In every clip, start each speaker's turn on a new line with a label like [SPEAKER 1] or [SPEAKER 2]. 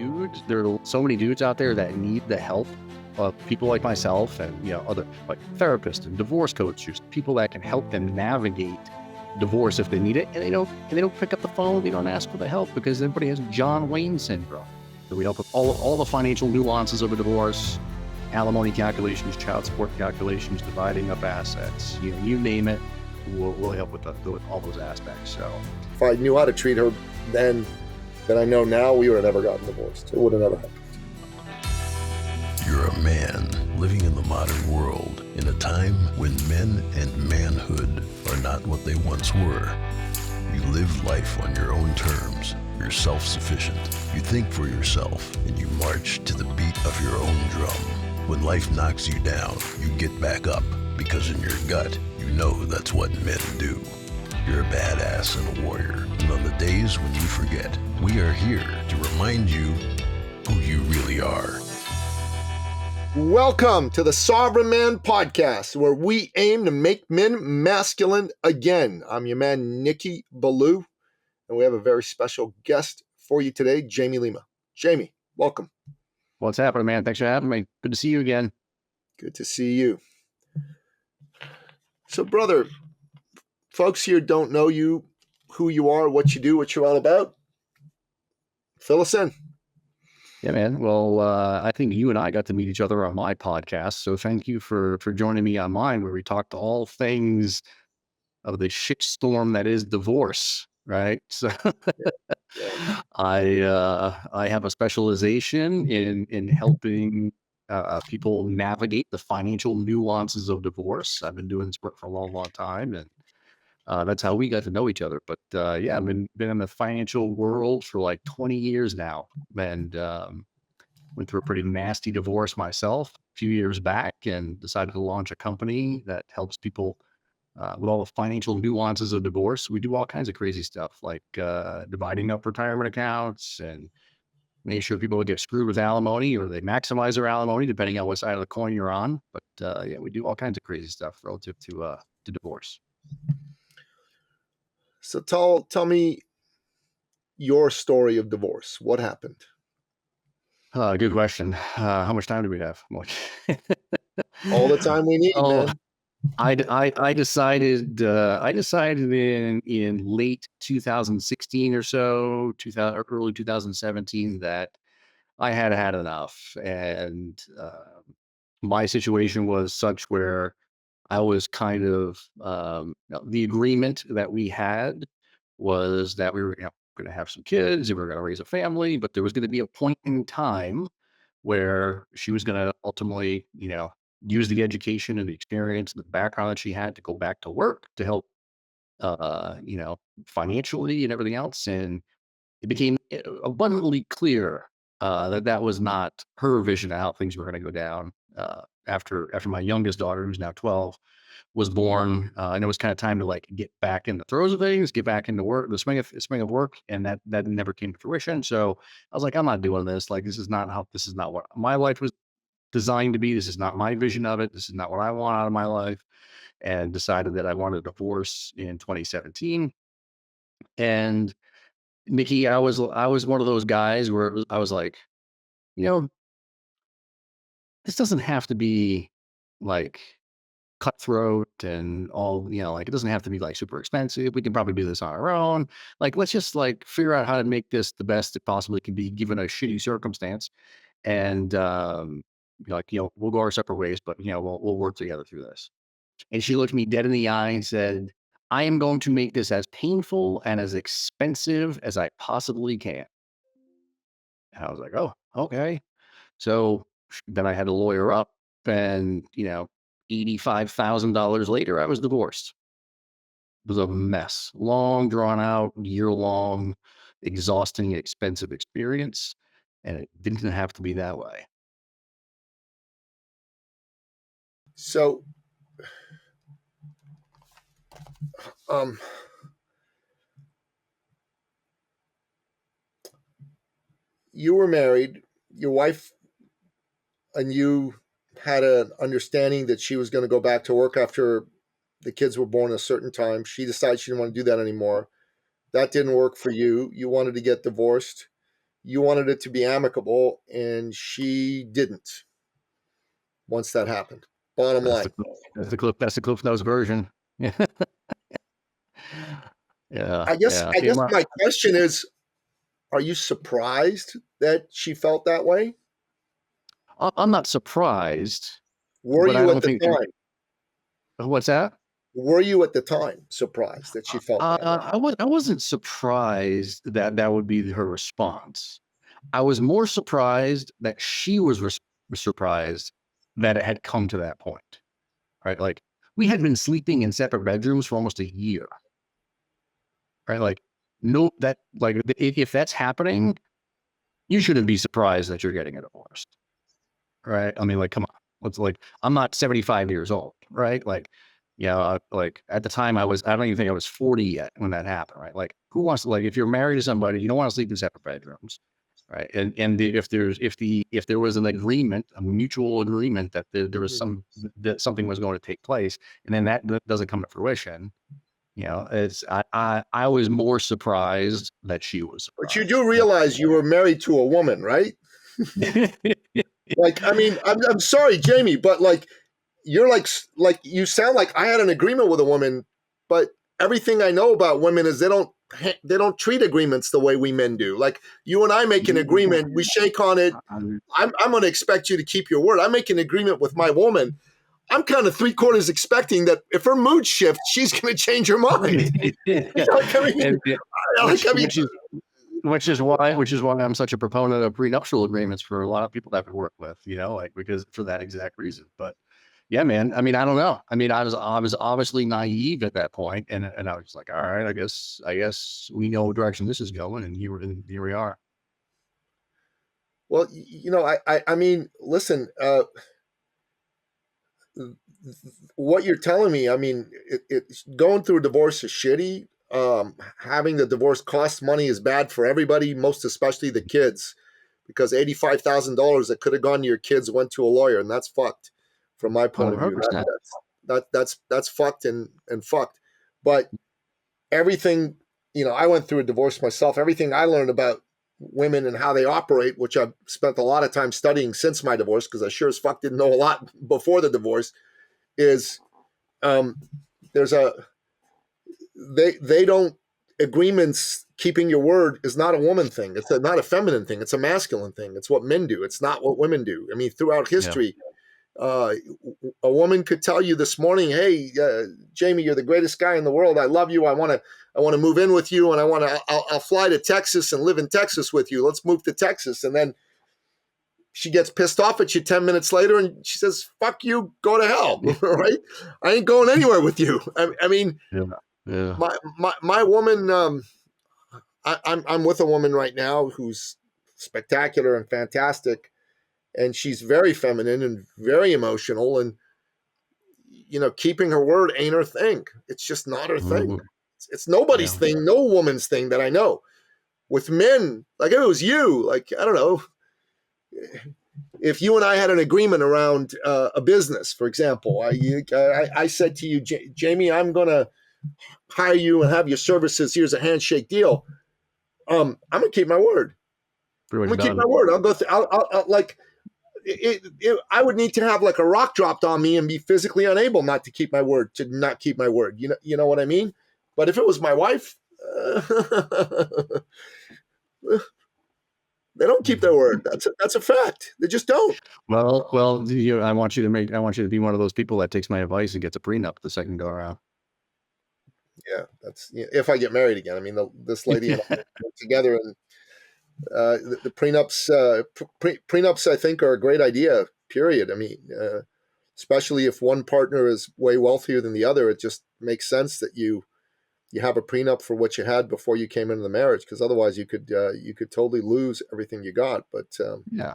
[SPEAKER 1] dudes, there are so many dudes out there that need the help of people like myself and, other like therapists and divorce coaches, people that can help them navigate divorce if they need it. And they don't pick up the phone. They don't ask for the help because everybody has John Wayne syndrome. So we help with all the financial nuances of a divorce, alimony calculations, child support calculations, dividing up assets, you name it. We'll help with all those aspects. So
[SPEAKER 2] if I knew how to treat her then that I know now, we would have never gotten divorced. It would have never happened.
[SPEAKER 3] You're a man living in the modern world in a time when men and manhood are not what they once were. You live life on your own terms. You're self-sufficient. You think for yourself and you march to the beat of your own drum. When life knocks you down, you get back up because in your gut, you know that's what men do. You're a badass and a warrior. And on the days when you forget, we are here to remind you who you really are.
[SPEAKER 2] Welcome to the Sovereign Man Podcast, where we aim to make men masculine again. I'm your man, Nicky Ballou, and we have a very special guest for you today, Jamie Lima. Jamie, welcome.
[SPEAKER 1] What's happening, man? Thanks for having me. Good to see you again.
[SPEAKER 2] Good to see you. So, brother, folks here don't know you, who you are, what you do, what you're all about. Fill us in.
[SPEAKER 1] Yeah, man. Well, I think you and I got to meet each other on my podcast. So thank you for joining me on mine, where we talked all things of the shitstorm that is divorce, right? So I have a specialization in helping people navigate the financial nuances of divorce. I've been doing this work for a long, long time, and that's how we got to know each other. But yeah, I've been in the financial world for like 20 years now, and went through a pretty nasty divorce myself a few years back, and decided to launch a company that helps people with all the financial nuances of divorce. We do all kinds of crazy stuff, like dividing up retirement accounts and making sure people get screwed with alimony, or they maximize their alimony, depending on what side of the coin you're on. But yeah, we do all kinds of crazy stuff relative to divorce.
[SPEAKER 2] So tell me your story of divorce. What happened?
[SPEAKER 1] Good question. How much time do we have?
[SPEAKER 2] All the time we need, man.
[SPEAKER 1] I decided in late 2016 or so, early 2017, that I had had enough, and my situation was such where I was kind of the agreement that we had was that we were going to have some kids, and we were going to raise a family, but there was going to be a point in time where she was going to ultimately, use the education and the experience and the background that she had to go back to work to help, financially and everything else. And it became abundantly clear that was not her vision of how things were going to go down after my youngest daughter, who's now 12, was born. And it was kind of time to like get back in the throes of things, get back into work, the swing of work, and that never came to fruition. So I was like, I'm not doing this. Like, this is not what my life was designed to be. This is not my vision of it. This is not what I want out of my life. And decided that I wanted a divorce in 2017. And Mickey, I was one of those guys where I was like, this doesn't have to be like cutthroat and all, like, it doesn't have to be like super expensive. We can probably do this on our own. Like, let's just like figure out how to make this the best it possibly can be given a shitty circumstance. And we'll go our separate ways, but we'll work together through this. And she looked me dead in the eye and said, I am going to make this as painful and as expensive as I possibly can. And I was like, oh, okay. So then I had to lawyer up, and, $85,000 later, I was divorced. It was a mess, long, drawn out, year-long, exhausting, expensive experience. And it didn't have to be that way.
[SPEAKER 2] So, you were married, your wife and you had an understanding that she was going to go back to work after the kids were born at a certain time. She decided she didn't want to do that anymore. That didn't work for you. You wanted to get divorced. you wanted it to be amicable, and she didn't once that happened. Bottom
[SPEAKER 1] That's
[SPEAKER 2] line.
[SPEAKER 1] the Cliff Notes version. Yeah. Yeah.
[SPEAKER 2] I guess
[SPEAKER 1] Yeah.
[SPEAKER 2] my question is, are you surprised that she felt that way?
[SPEAKER 1] I'm not surprised,
[SPEAKER 2] Were
[SPEAKER 1] but I
[SPEAKER 2] you at
[SPEAKER 1] don't
[SPEAKER 2] the
[SPEAKER 1] think
[SPEAKER 2] time?
[SPEAKER 1] what's that?
[SPEAKER 2] Were you at the time surprised that she felt that way?
[SPEAKER 1] I wasn't surprised that that would be her response. I was more surprised that she was surprised that it had come to that point, right? Like we had been sleeping in separate bedrooms for almost a year, right? Like no, that like if that's happening, you shouldn't be surprised that you're getting a divorce, right? I mean, like, come on, let's like, I'm not 75 years old, right? Like, like at the time I don't even think I was 40 yet when that happened, right? Like, who wants to, like, if you're married to somebody, you don't want to sleep in separate bedrooms, right? If there was an agreement, a mutual agreement that there was that something was going to take place, and then that doesn't come to fruition, I was more surprised that she was
[SPEAKER 2] But you
[SPEAKER 1] surprised.
[SPEAKER 2] do realize you were married to a woman, right? Like, I mean, I'm sorry, Jamie, but like, you're like you sound like I had an agreement with a woman, but everything I know about women is they don't treat agreements the way we men do. Like you and I make an agreement, we shake on it. I'm going to expect you to keep your word. I make an agreement with my woman. I'm kind of 3/4 expecting that if her mood shifts, she's going to change her mind.
[SPEAKER 1] Which is why I'm such a proponent of prenuptial agreements for a lot of people that we work with, like because for that exact reason. But yeah, man, I mean, I don't know. I mean, I was obviously naive at that point, and I was like, all right, I guess we know what direction this is going, and here we are.
[SPEAKER 2] Well, I mean, listen, what you're telling me, I mean, going through a divorce is shitty. Having the divorce cost money is bad for everybody, most especially the kids, because $85,000 that could have gone to your kids went to a lawyer, and that's fucked from my point of view.
[SPEAKER 1] 100%.
[SPEAKER 2] That's fucked and fucked. But everything, I went through a divorce myself. Everything I learned about women and how they operate, which I've spent a lot of time studying since my divorce, because I sure as fuck didn't know a lot before the divorce, is there's they don't agreements. Keeping your word is not a woman thing. It's not a feminine thing. It's a masculine thing. It's what men do. It's not what women do. I mean, throughout history, a woman could tell you this morning, "Hey, Jamie, you're the greatest guy in the world. I love you. I want to move in with you, and I'll fly to Texas and live in Texas with you. Let's move to Texas." And then she gets pissed off at you 10 minutes later, and she says, "Fuck you, go to hell." Right? I ain't going anywhere with you. I mean, my woman. I'm with a woman right now who's spectacular and fantastic, and she's very feminine and very emotional, and keeping her word ain't her thing. It's just not her thing. It's nobody's thing, no woman's thing that I know. With men, like if it was you, like I don't know, if you and I had an agreement around a business, for example, I said to you, Jamie, I'm going to hire you and have your services. Here's a handshake deal. I'm going to keep my word. I'm going to keep my word. I'll go. I'll like. I would need to have like a rock dropped on me and be physically unable not to keep my word. You know what I mean? But if it was my wife, they don't keep their word. That's a fact. They just don't.
[SPEAKER 1] Well, I want you to be one of those people that takes my advice and gets a prenup the second go around.
[SPEAKER 2] Yeah, that's if I get married again. I mean, this lady and I work together, and the prenups. Prenups, I think, are a great idea. Period. I mean, especially if one partner is way wealthier than the other, it just makes sense that you have a prenup for what you had before you came into the marriage, because otherwise you could totally lose everything you got. But
[SPEAKER 1] yeah.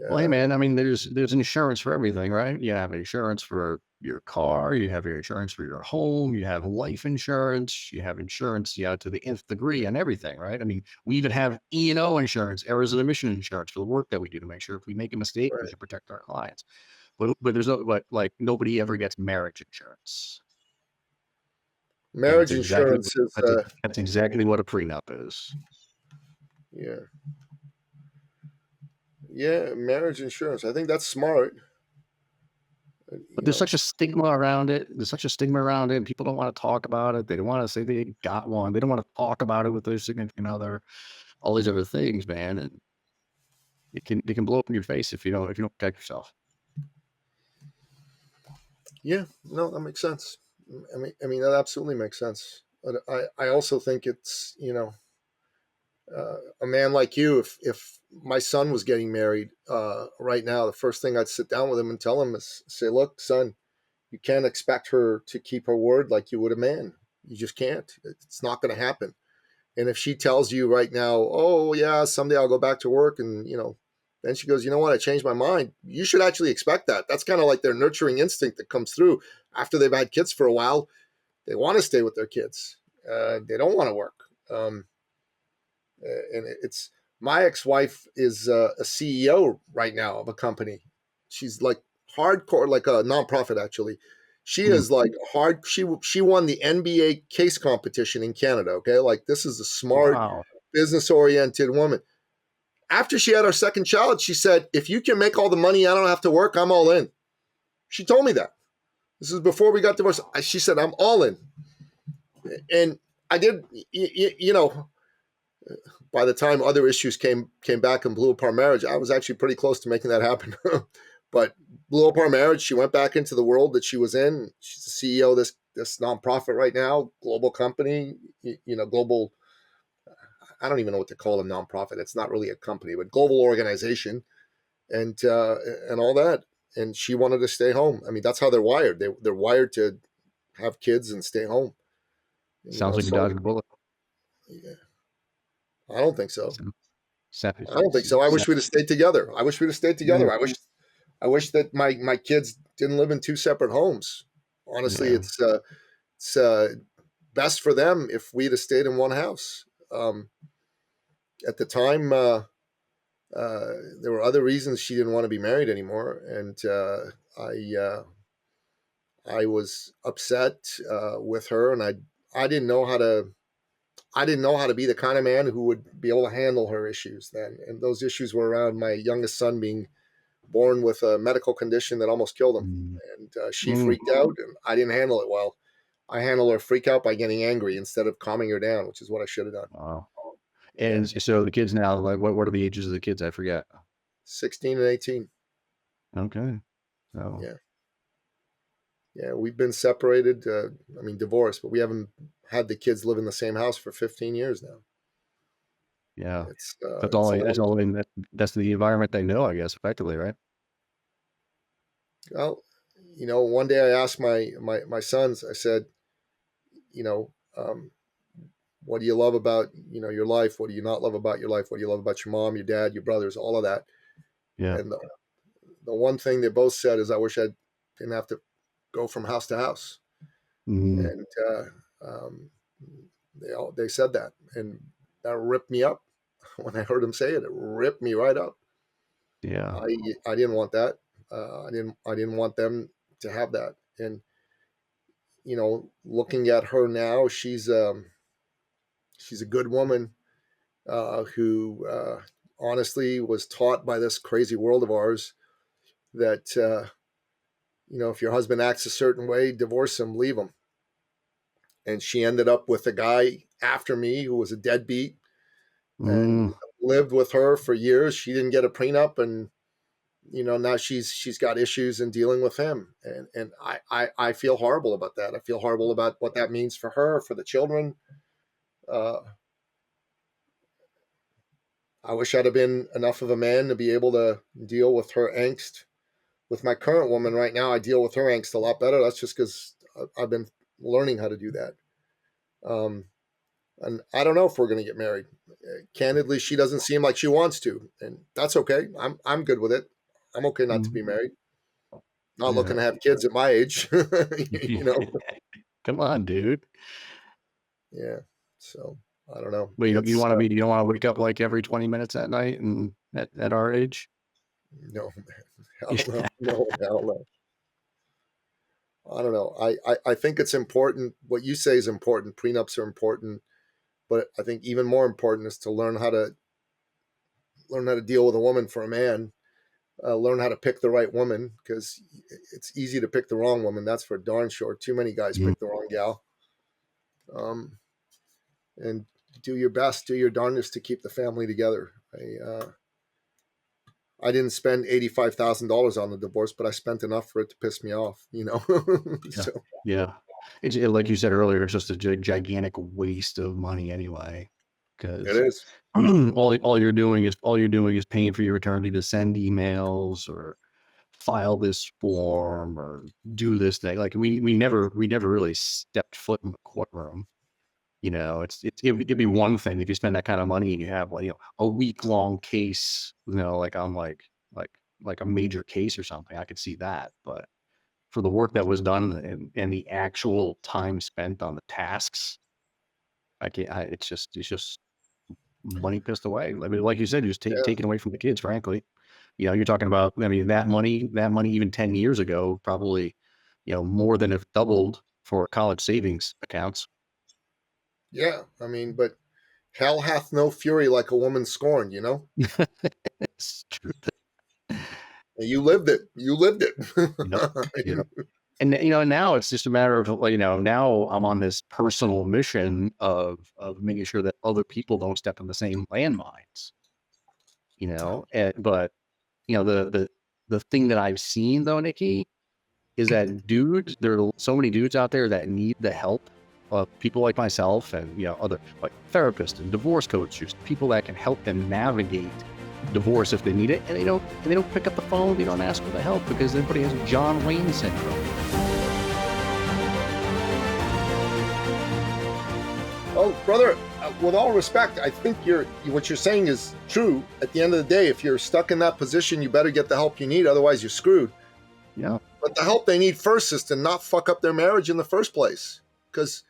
[SPEAKER 1] Well, hey man, I mean, there's insurance for everything, right? You have insurance for your car, you have your insurance for your home, you have life insurance, you have insurance, to the nth degree and everything, right? I mean, we even have E&O insurance, errors and omission insurance for the work that we do to make sure if we make a mistake, we can protect our clients. But like nobody ever gets marriage insurance.
[SPEAKER 2] Marriage insurance
[SPEAKER 1] that's exactly what a prenup is.
[SPEAKER 2] Yeah. Yeah. Marriage insurance. I think that's smart.
[SPEAKER 1] But
[SPEAKER 2] You
[SPEAKER 1] there's
[SPEAKER 2] know,
[SPEAKER 1] such a stigma around it. There's such a stigma around it. And people don't want to talk about it. They don't want to say they got one. They don't want to talk about it with their significant other. All these other things, man, and it can blow up in your face if you don't protect yourself.
[SPEAKER 2] yeah, no, that makes sense. I mean, that absolutely makes sense. But I also think it's, a man like you, if my son was getting married right now, the first thing I'd sit down with him and tell him is say, look, son, you can't expect her to keep her word like you would a man. You just can't. It's not going to happen. And if she tells you right now, oh yeah, someday I'll go back to work, and then she goes, you know what, I changed my mind. You should actually expect that. That's kind of like their nurturing instinct that comes through after they've had kids for a while. They want to stay with their kids. They don't want to work. And it's my ex-wife is a CEO right now of a company. She's like hardcore, like a nonprofit actually. She
[SPEAKER 1] Mm.
[SPEAKER 2] is like hard. She won the NBA case competition in Canada. Okay, like this is a smart,
[SPEAKER 1] Wow.
[SPEAKER 2] business-oriented woman. After she had her second child, she said, "If you can make all the money, I don't have to work. I'm all in." She told me that. This is before we got divorced. She said, "I'm all in," and I did. By the time other issues came back and blew apart marriage, I was actually pretty close to making that happen. But blew apart marriage. She went back into the world that she was in. She's the CEO of this nonprofit right now, global company. Global. I don't even know what to call a nonprofit. It's not really a company, but global organization, and all that. And she wanted to stay home. I mean, that's how they're wired. They're wired to have kids and stay home.
[SPEAKER 1] Sounds like you
[SPEAKER 2] So
[SPEAKER 1] dodged a bullet.
[SPEAKER 2] yeah, I don't think so.
[SPEAKER 1] So, Sappy.
[SPEAKER 2] I don't think so. I wish we'd have stayed together. I wish we'd have stayed
[SPEAKER 1] Yeah.
[SPEAKER 2] together. I wish that my kids didn't live in two separate homes. Honestly,
[SPEAKER 1] Yeah.
[SPEAKER 2] it's best for them if we'd have stayed in one house. At the time, there were other reasons she didn't want to be married anymore, and I was upset with her, and I didn't know how to. I didn't know how to be the kind of man who would be able to handle her issues then. And those issues were around my youngest son being born with a medical condition that almost killed him.
[SPEAKER 1] Mm.
[SPEAKER 2] And she freaked out, and I didn't handle it well. I handle her freak out by getting angry instead of calming her down, which is what I should have done.
[SPEAKER 1] Wow.
[SPEAKER 2] Yeah.
[SPEAKER 1] And so the kids now, like, what are the ages of the kids? I forget.
[SPEAKER 2] 16 and 18.
[SPEAKER 1] Okay. So
[SPEAKER 2] Yeah. Yeah. We've been separated. Divorced, but we haven't had the kids live in the same house for 15 years now.
[SPEAKER 1] yeah,
[SPEAKER 2] It's
[SPEAKER 1] that's
[SPEAKER 2] it's
[SPEAKER 1] all.
[SPEAKER 2] a
[SPEAKER 1] That's
[SPEAKER 2] long.
[SPEAKER 1] all. That's the environment they know, I guess, effectively, right?
[SPEAKER 2] Well, one day I asked my sons. I said, you know, um, what do you love about your life? What do you not love about your life? What do you love about your mom, your dad, your brothers, all of that?
[SPEAKER 1] Yeah.
[SPEAKER 2] And the one thing they both said is, I wish I didn't have to go from house to house.
[SPEAKER 1] Mm.
[SPEAKER 2] And they said that, and that ripped me up. When I heard them say it, it ripped me right up.
[SPEAKER 1] Yeah.
[SPEAKER 2] I didn't want that. I didn't want them to have that. And looking at her now, she's a good woman who honestly was taught by this crazy world of ours that if your husband acts a certain way, divorce him, leave him. And she ended up with a guy after me who was a deadbeat and
[SPEAKER 1] Mm.
[SPEAKER 2] lived with her for years. She didn't get a prenup, and now she's got issues in dealing with him, and I feel horrible about that. I feel horrible about what that means for her, for the children. uh, I wish I'd have been enough of a man to be able to deal with her angst. With my current woman right now, I deal with her angst a lot better. That's just because I've been learning how to do that. um, and I don't know if we're going to get married. Candidly, she doesn't seem like she wants to, and that's okay. I'm good with it. I'm okay not to be
[SPEAKER 1] Mm.
[SPEAKER 2] married. Not looking
[SPEAKER 1] Yeah.
[SPEAKER 2] to have kids at my age. you know.
[SPEAKER 1] Come on, dude.
[SPEAKER 2] Yeah. So I don't know.
[SPEAKER 1] But you
[SPEAKER 2] It's
[SPEAKER 1] want to be, you don't want to wake up like every 20 minutes at night and at our age.
[SPEAKER 2] no, hell no, no, hell no. I don't know. I think it's important. What you say is important. Prenups are important, but I think even more important is to learn how to learn how to deal with a woman for a man, learn how to pick the right woman, because it's easy to pick the wrong woman. That's for darn sure. Too many guys pick the wrong gal. And do your best, do your darndest to keep the family together. I didn't spend $85,000 on the divorce, but I spent enough for it to piss me off, you know?
[SPEAKER 1] Yeah.
[SPEAKER 2] So,
[SPEAKER 1] Yeah. Like you said earlier, it's just a gigantic waste of money anyway,
[SPEAKER 2] it
[SPEAKER 1] because
[SPEAKER 2] is.
[SPEAKER 1] all you're doing is paying for your attorney to send emails or file this form or do this thing. Like we never really stepped foot in the courtroom. You know, it'd be one thing if you spend that kind of money and you have, like, you know, a week-long case, you know, like on like a major case or something. I could see that, but for the work that was done and the actual time spent on the tasks, it's just money pissed away. I mean, like you said, just
[SPEAKER 2] Yeah.
[SPEAKER 1] taken away from the kids, frankly. You know, you're talking about, I mean, that money even 10 years ago, probably, you know, more than have doubled for college savings accounts.
[SPEAKER 2] Yeah. I mean, but hell hath no fury like a woman scorned, you know?
[SPEAKER 1] It's true.
[SPEAKER 2] You lived it. You lived it.
[SPEAKER 1] Yep. Yep. And, you know, now it's just a matter of, you know, now I'm on this personal mission of making sure that other people don't step on the same landmines, you know, but, you know, the thing that I've seen though, Nikki, is that dudes, there are so many dudes out there that need the help of people like myself and, you know, other like therapists and divorce coaches, people that can help them navigate divorce if they need it, and they don't pick up the phone, they don't ask for the help because everybody has John Wayne syndrome.
[SPEAKER 2] Oh, brother, with all respect, I think what you're saying is true. At the end of the day, if you're stuck in that position, you better get the help you need, otherwise you're screwed.
[SPEAKER 1] Yeah.
[SPEAKER 2] But the help they need first is to not fuck up their marriage in the first place. Because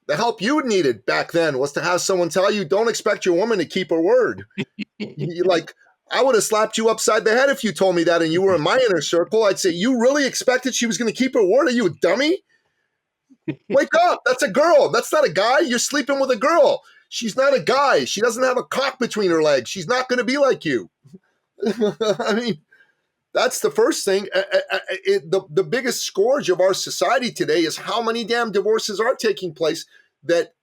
[SPEAKER 2] the help you needed back then was to have someone tell you, don't expect your woman to keep her word. You like, I would have slapped you upside the head if you told me that and you were in my inner circle. I'd say, you really expected she was going to keep her word? Are you a dummy? Wake up. That's a girl. That's not a guy. You're sleeping with a girl. She's not a guy. She doesn't have a cock between her legs. She's not going to be like you. I mean, that's the first thing. The biggest scourge of our society today is how many damn divorces are taking place that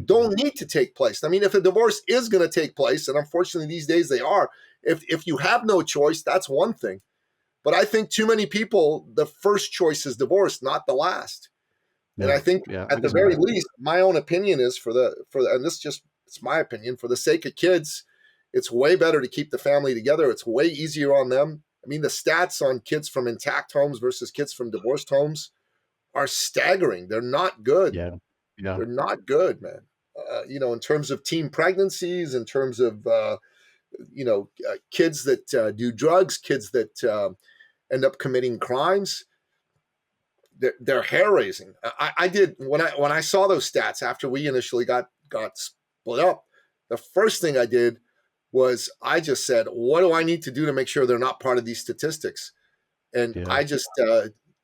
[SPEAKER 2] don't need to take place. I mean, if a divorce is going to take place, and unfortunately these days they are, if you have no choice, that's one thing. But I think too many people, the first choice is divorce, not the last. Yeah. And I think at the very least, my own opinion is and this just, it's my opinion, for the sake of kids, it's way better to keep the family together. It's way easier on them. I mean, the stats on kids from intact homes versus kids from divorced homes are staggering. They're not good.
[SPEAKER 1] Yeah.
[SPEAKER 2] They're not good, man. You know, in terms of teen pregnancies, in terms of, kids that do drugs, kids that end up committing crimes, they're hair raising. I did when I saw those stats after we initially got split up. The first thing I did was I just said, what do I need to do to make sure they're not part of these statistics? And I just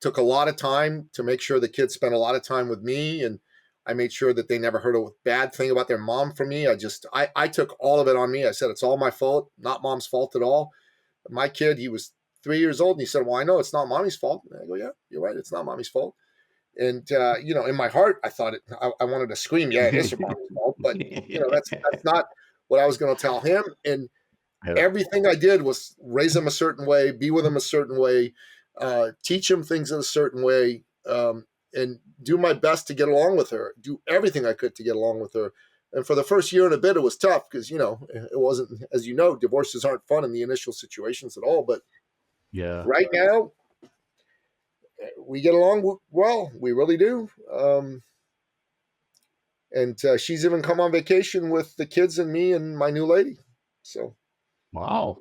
[SPEAKER 2] took a lot of time to make sure the kids spent a lot of time with me, and I made sure that they never heard a bad thing about their mom from me. I took all of it on me. I said, it's all my fault, not mom's fault at all. My kid, he was 3 years old, and he said, well, I know it's not mommy's fault. And I go, yeah, you're right. It's not mommy's fault. And, in my heart, I thought I wanted to scream, yeah, it is your mommy's fault. But, that's not what I was going to tell him. And everything I did was raise him a certain way, be with him a certain way, teach him things in a certain way, and do my best to get along with her, do everything I could to get along with her. And for the first year and a bit, it was tough because, it wasn't, as you know, divorces aren't fun in the initial situations at all. But right now, we get along well. We really do. And she's even come on vacation with the kids and me and my new lady. So.
[SPEAKER 1] Wow.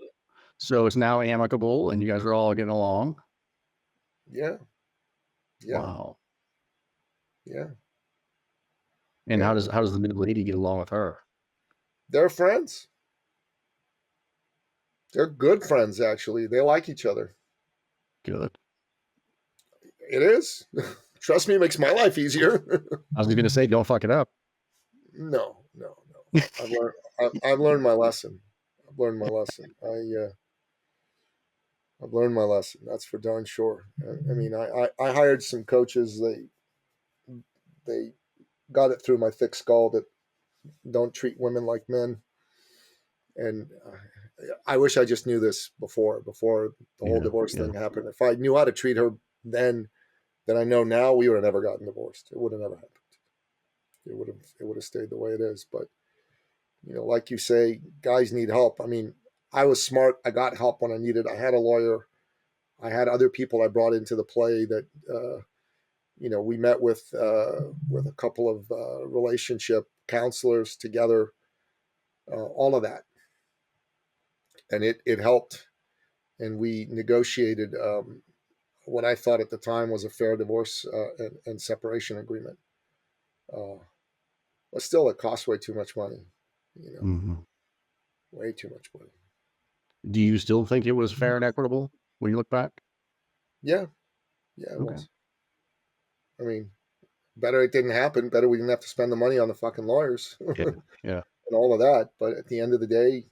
[SPEAKER 1] So it's now amicable and you guys are all getting along?
[SPEAKER 2] Yeah.
[SPEAKER 1] Wow.
[SPEAKER 2] Yeah.
[SPEAKER 1] And how does the new lady get along with her?
[SPEAKER 2] They're friends. They're good friends, actually. They like each other.
[SPEAKER 1] Good.
[SPEAKER 2] It is. Trust me, it makes my life easier.
[SPEAKER 1] I was going to say, don't fuck it up.
[SPEAKER 2] No. I've learned my lesson. I've learned my lesson. I've learned my lesson. That's for darn sure. I mean, I hired some coaches. They got it through my thick skull that don't treat women like men. And I wish I just knew this before the whole divorce thing happened. If I knew how to treat her then that I know now, we would have never gotten divorced. It would have never happened. It would have stayed the way it is. But like you say, guys need help. I mean, I was smart. I got help when I needed. I had a lawyer. I had other people I brought into the play that we met with a couple of relationship counselors together. All of that, and it helped. And we negotiated what I thought at the time was a fair divorce and separation agreement. But still, it cost way too much money. Way too much money.
[SPEAKER 1] Do you still think it was fair and equitable when you look back?
[SPEAKER 2] Yeah, it was. I mean, better it didn't happen. Better we didn't have to spend the money on the fucking lawyers.
[SPEAKER 1] Yeah.
[SPEAKER 2] And all of that. But at the end of the day,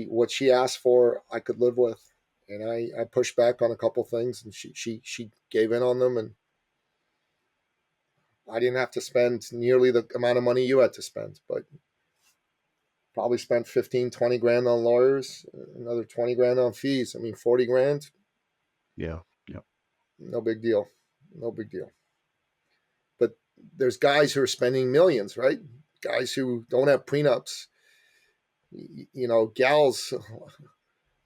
[SPEAKER 2] what she asked for, I could live with, and I pushed back on a couple things, and she gave in on them, and I didn't have to spend nearly the amount of money you had to spend, but probably spent 15, 20 grand on lawyers, another 20 grand on fees. I mean, 40 grand.
[SPEAKER 1] Yeah.
[SPEAKER 2] No big deal. But there's guys who are spending millions, right? Guys who don't have prenups. Gals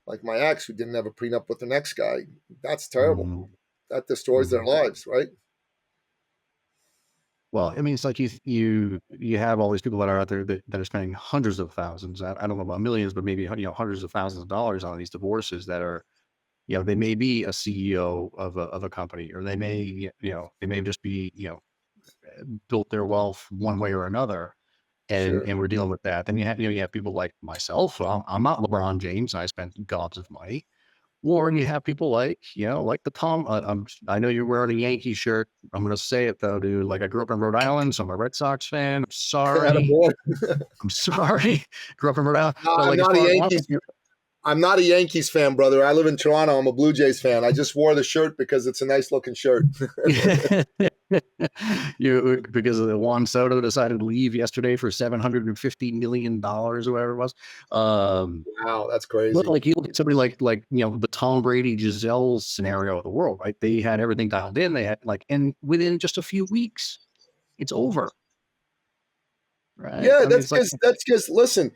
[SPEAKER 2] like my ex who didn't have a prenup with the next guy. That's terrible. That destroys their lives, right?
[SPEAKER 1] Well, I mean, it's like you have all these people that are out there that are spending hundreds of thousands. I don't know about millions, but maybe hundreds of thousands of dollars on these divorces that are, they may be a CEO of a company, or they may just be built their wealth one way or another, and we're dealing with that. Then you have people like myself. I'm not LeBron James. I spent gobs of money. Or you have people like the Tom. I know you're wearing a Yankee shirt. I'm going to say it though, dude. Like, I grew up in Rhode Island, so I'm a Red Sox fan. I'm sorry. I'm sorry. Grew up in Rhode Island.
[SPEAKER 2] No, I'm not a Yankees. I'm not a Yankees fan, brother. I live in Toronto. I'm a Blue Jays fan. I just wore the shirt because it's a nice looking shirt.
[SPEAKER 1] Because of the Juan Soto decided to leave yesterday for $750 million or whatever it was.
[SPEAKER 2] Wow, that's crazy.
[SPEAKER 1] Like, you look at somebody like the Tom Brady Giselle scenario of the world, right? They had everything dialed in. They had and within just a few weeks, it's over. Right?
[SPEAKER 2] Yeah, that's because listen.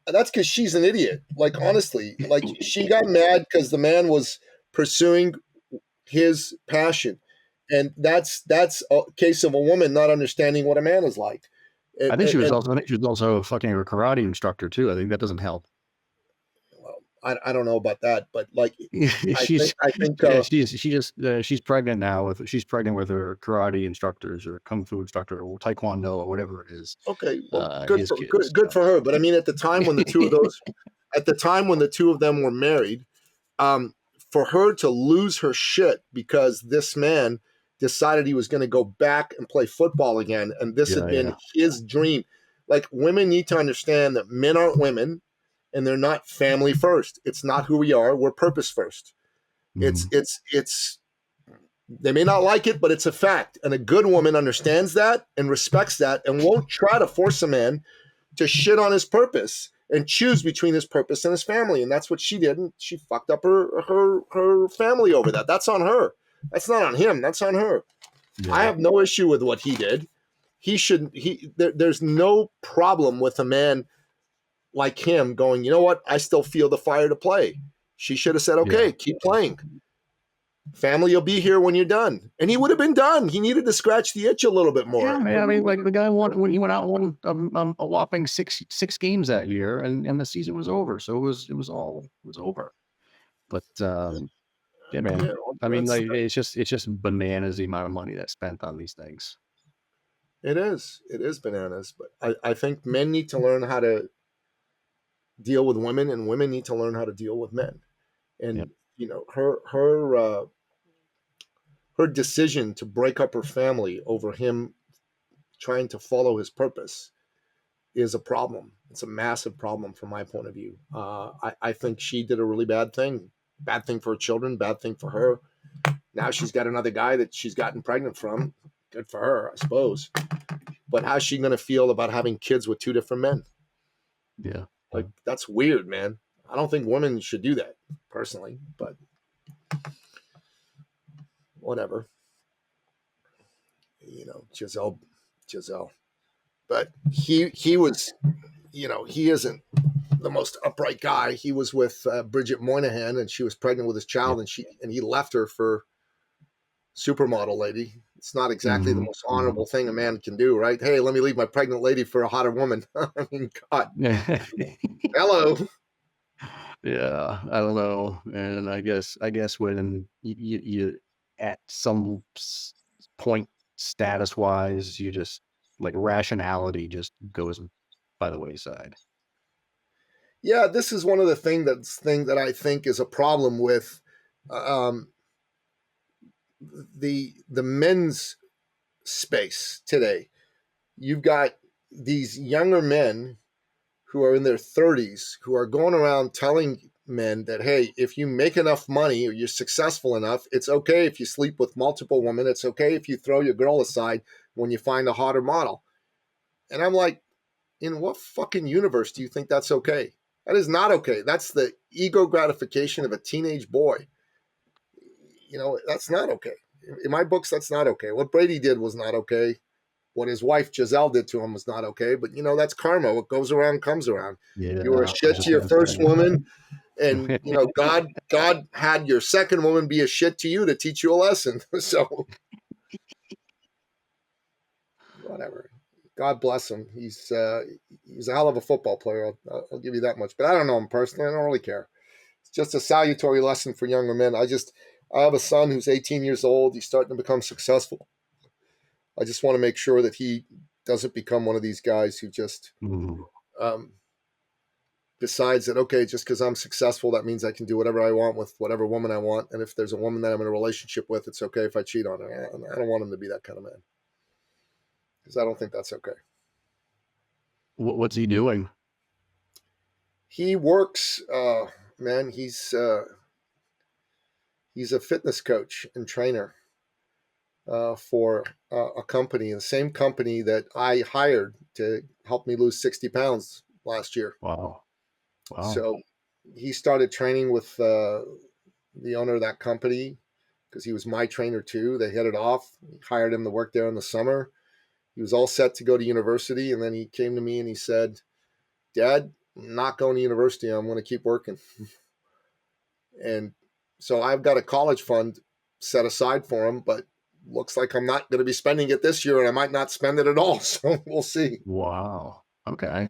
[SPEAKER 2] That's because she's an idiot. Like, honestly, like, she got mad because the man was pursuing his passion. And that's a case of a woman not understanding what a man is like.
[SPEAKER 1] I think she was also fucking a karate instructor too. I think that doesn't help.
[SPEAKER 2] Well, I don't know about that, but like,
[SPEAKER 1] she's pregnant now she's pregnant with her karate instructors or kung fu instructor or taekwondo or whatever it is.
[SPEAKER 2] Okay, well, good for her. But I mean, at the time when the two of them were married, for her to lose her shit because this man decided he was going to go back and play football again, and this had been his dream. Like, women need to understand that men aren't women, and they're not family first. It's not who we are. We're purpose first. It's they may not like it, but it's a fact. And a good woman understands that and respects that and won't try to force a man to shit on his purpose and choose between his purpose and his family. And that's what she did. And she fucked up her family over that. That's on her. That's not on him. That's on her. Yeah. I have no issue with what he did. There's no problem with a man like him going, you know what? I still feel the fire to play. She should have said, okay, keep playing. Family will be here when you're done. And he would have been done. He needed to scratch the itch a little bit more.
[SPEAKER 1] Yeah, I mean, like, the guy when he went out and won a whopping six games that year, and the season was over. So it was over. But yeah, man. Yeah, I mean, like, it's just bananas the amount of money that's spent on these things.
[SPEAKER 2] It is bananas. But I think men need to learn how to deal with women, and women need to learn how to deal with men. And her decision to break up her family over him trying to follow his purpose is a problem. It's a massive problem from my point of view. I think she did a really bad thing for her children, bad thing for her. Now she's got another guy that she's gotten pregnant from. Good for her, I suppose. But how's she going to feel about having kids with two different men?
[SPEAKER 1] Yeah.
[SPEAKER 2] Like, that's weird, man. I don't think women should do that, personally, but whatever. You know, Giselle. But he was, you know, he isn't the most upright guy. He was with Bridget Moynihan, and she was pregnant with his child, and he left her for supermodel lady. It's not exactly the most honorable thing a man can do, right? Hey, let me leave my pregnant lady for a hotter woman. I mean, God. Hello.
[SPEAKER 1] Yeah, I don't know. And I guess when you at some point status wise, you just like rationality just goes by the wayside.
[SPEAKER 2] Yeah, this is one of the thing that I think is a problem with um, the men's space today. You've got these younger men who are in their 30s who are going around telling men that, hey, if you make enough money or you're successful enough, it's okay if you sleep with multiple women. It's okay if you throw your girl aside when you find a hotter model. And I'm like, in what fucking universe do you think that's okay? That is not okay. That's the ego gratification of a teenage boy. You know, that's not okay. In my books, that's not okay. What Brady did was not okay. What his wife Giselle did to him was not okay. But, you know, that's karma. What goes around comes around.
[SPEAKER 1] Yeah,
[SPEAKER 2] You were a
[SPEAKER 1] I was
[SPEAKER 2] shit
[SPEAKER 1] just
[SPEAKER 2] to your
[SPEAKER 1] gonna
[SPEAKER 2] first
[SPEAKER 1] say.
[SPEAKER 2] woman. And, you know, God had your second woman be a shit to you to teach you a lesson. So, whatever. God bless him. He's a hell of a football player. I'll give you that much. But I don't know him personally. I don't really care. It's just a salutary lesson for younger men. I have a son who's 18 years old. He's starting to become successful. I just want to make sure that he doesn't become one of these guys who just decides that, okay, just because I'm successful, that means I can do whatever I want with whatever woman I want. And if there's a woman that I'm in a relationship with, it's okay if I cheat on her. I don't want him to be that kind of man, because I don't think that's okay.
[SPEAKER 1] What's he doing?
[SPEAKER 2] He works, man. He's a fitness coach and trainer for a company, the same company that I hired to help me lose 60 pounds last year.
[SPEAKER 1] Wow.
[SPEAKER 2] So he started training with the owner of that company because he was my trainer too. They hit it off. He hired him to work there in the summer. He was all set to go to university, and then he came to me and he said, Dad, I'm not going to university. I'm going to keep working. And so I've got a college fund set aside for him, but looks like I'm not going to be spending it this year, and I might not spend it at all. So we'll see.
[SPEAKER 1] Wow. Okay.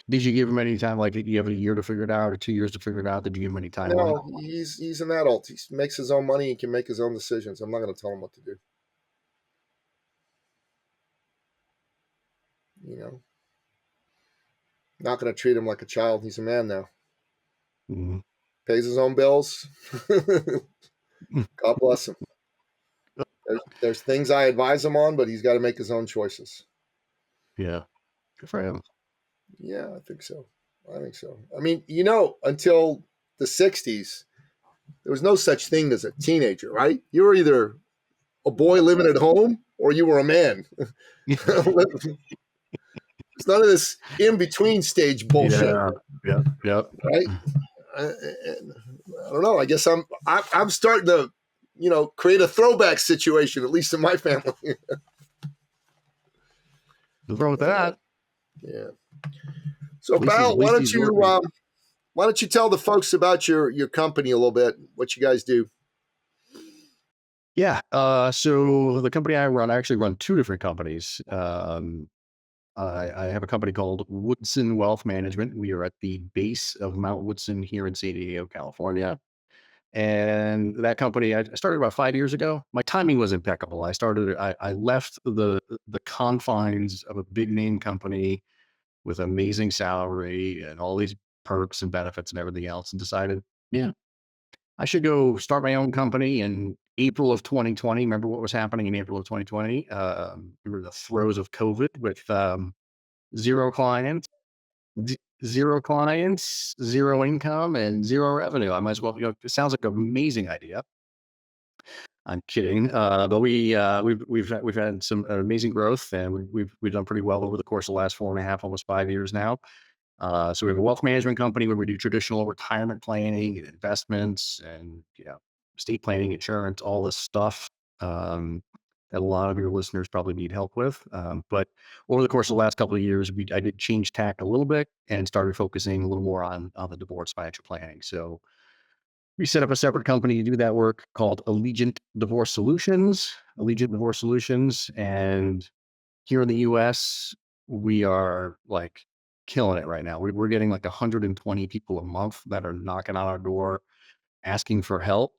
[SPEAKER 1] Did you give him any time? Like, did you have a year to figure it out or 2 years to figure it out? Did you give him any time?
[SPEAKER 2] No, he's an adult. He makes his own money. He can make his own decisions. I'm not going to tell him what to do. You know, not going to treat him like a child. He's a man now.
[SPEAKER 1] Mm-hmm.
[SPEAKER 2] Pays his own bills. God bless him. There's things I advise him on, but he's got to make his own choices.
[SPEAKER 1] Yeah. Good for him.
[SPEAKER 2] Yeah, I think so. I mean, you know, until the 60s, there was no such thing as a teenager, right? You were either a boy living at home or you were a man. There's none of this in-between stage bullshit.
[SPEAKER 1] Yeah.
[SPEAKER 2] Right? I don't know. I guess I'm starting to, you know, create a throwback situation, at least in my family.
[SPEAKER 1] What's wrong with that?
[SPEAKER 2] Yeah. So, Val, why don't you tell the folks about your company a little bit, what you guys do?
[SPEAKER 1] Yeah. So the company I actually run two different companies. I have a company called Woodson Wealth Management. We are at the base of Mount Woodson here in San Diego, California. And that company, I started about 5 years ago. My timing was impeccable. I left the confines of a big name company with amazing salary and all these perks and benefits and everything else, and decided, yeah, I should go start my own company in April of 2020. Remember what was happening in April of 2020? We were in the throes of COVID with zero clients, zero clients, zero income, and zero revenue. I might as well, it sounds like an amazing idea. I'm kidding, but we've had some amazing growth, and we've done pretty well over the course of the last 4.5, almost 5 years now. So we have a wealth management company where we do traditional retirement planning and investments and estate planning, insurance, all this stuff that a lot of your listeners probably need help with. But over the course of the last couple of years, I did change tack a little bit and started focusing a little more on the divorce financial planning. So we set up a separate company to do that work called Allegiant Divorce Solutions. And here in the US, we are like killing it right now. We're getting like 120 people a month that are knocking on our door asking for help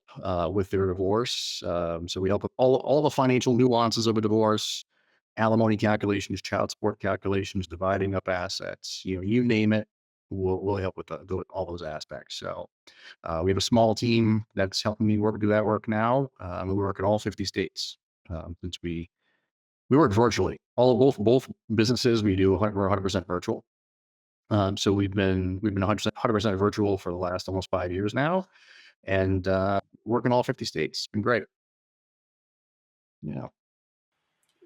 [SPEAKER 1] with their divorce. So we help with all the financial nuances of a divorce, alimony calculations, child support calculations, dividing up assets, you name it. We'll help with all those aspects. So we have a small team that's helping me do that work now. We work in all 50 states since we work virtually. Both businesses we're 100% virtual. So we've been 100% virtual for the last almost 5 years now, and working all 50 states. It's been great.
[SPEAKER 2] Yeah.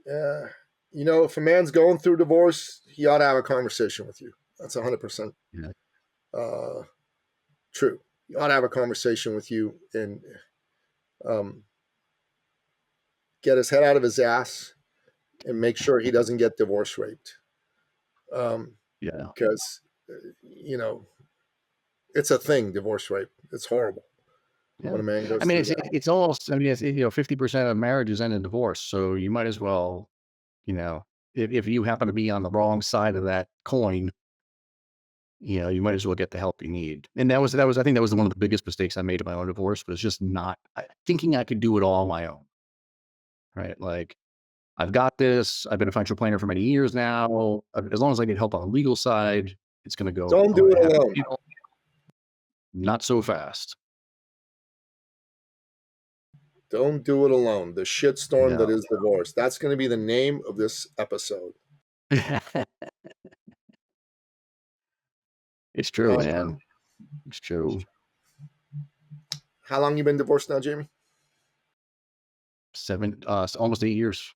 [SPEAKER 2] If a man's going through divorce, he ought to have a conversation with you. That's 100% true. He ought to have a conversation with you and get his head out of his ass and make sure he doesn't get divorce raped. Because, it's a thing, divorce rape. It's horrible.
[SPEAKER 1] Yeah.
[SPEAKER 2] When a man goes
[SPEAKER 1] it's almost, 50% of marriages end in divorce. So you might as well, if you happen to be on the wrong side of that coin, you might as well get the help you need. And I think that was one of the biggest mistakes I made in my own divorce, was just not thinking I could do it all on my own. Right. Like, I've got this. I've been a financial planner for many years now. As long as I get help on the legal side, it's going to go.
[SPEAKER 2] Don't do it alone.
[SPEAKER 1] Not so fast.
[SPEAKER 2] Don't do it alone. The shitstorm that is divorce. That's going to be the name of this episode.
[SPEAKER 1] It's true, man. It's true.
[SPEAKER 2] How long you been divorced now, Jamie?
[SPEAKER 1] Almost 8 years.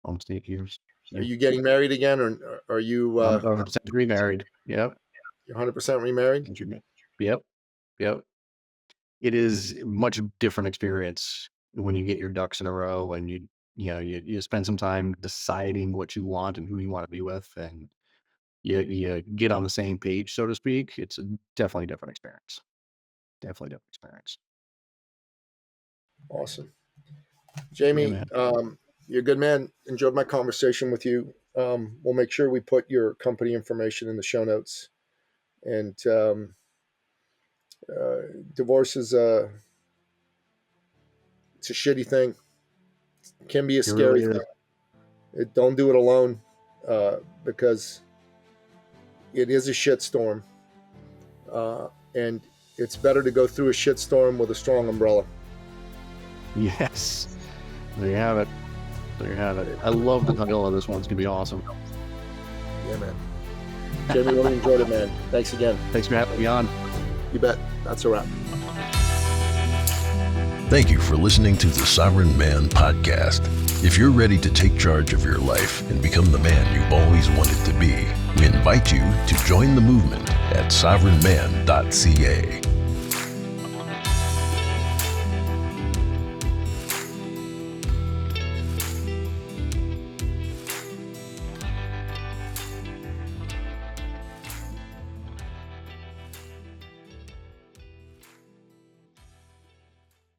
[SPEAKER 1] Almost 8 years.
[SPEAKER 2] Are you getting married again, or are you
[SPEAKER 1] 100% remarried? Yep.
[SPEAKER 2] You're 100% remarried?
[SPEAKER 1] Yep. It is a much different experience when you get your ducks in a row and you spend some time deciding what you want and who you want to be with, and you get on the same page, so to speak. It's definitely a different experience.
[SPEAKER 2] Awesome. Jamie, you're a good man. Enjoyed my conversation with you. We'll make sure we put your company information in the show notes. And divorce is it's a shitty thing. It can be a scary thing. Don't do it alone, because it is a shitstorm. And it's better to go through a shitstorm with a strong umbrella.
[SPEAKER 1] Yes. There you have it. I love the title of this one. It's going to be awesome.
[SPEAKER 2] Yeah, man. Jamie, really enjoyed it, man. Thanks again.
[SPEAKER 1] Thanks for having me on.
[SPEAKER 2] You bet. That's a wrap.
[SPEAKER 3] Thank you for listening to the Sovereign Man Podcast. If you're ready to take charge of your life and become the man you've always wanted to be, we invite you to join the movement at sovereignman.ca.